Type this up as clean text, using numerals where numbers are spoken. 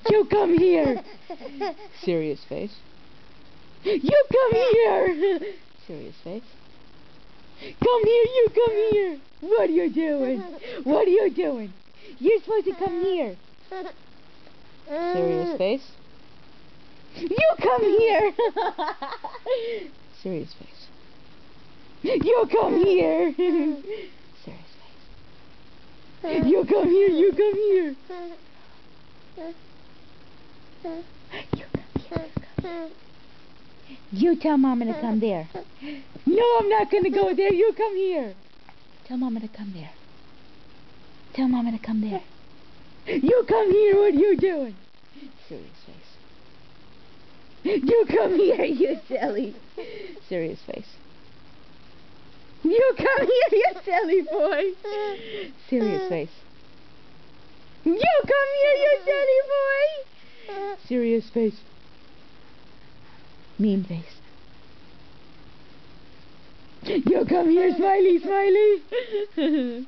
You come here. Serious face. You come here. Serious face. Come here, you come here. What are you doing? What are you doing? You're supposed to come here. Serious face. You come here. Serious face. You come here. Serious face. You come here, you come here. You come here. You tell Mama to come there. No, I'm not going to go there. You come here. Tell Mama to come there. Tell Mama to come there. You come here. What are you doing? Serious face. You come here, you silly. Serious face. You come here, you silly boy. Serious face. You come here, you silly boy. Serious face. Mean face. You come here, smiley, smiley.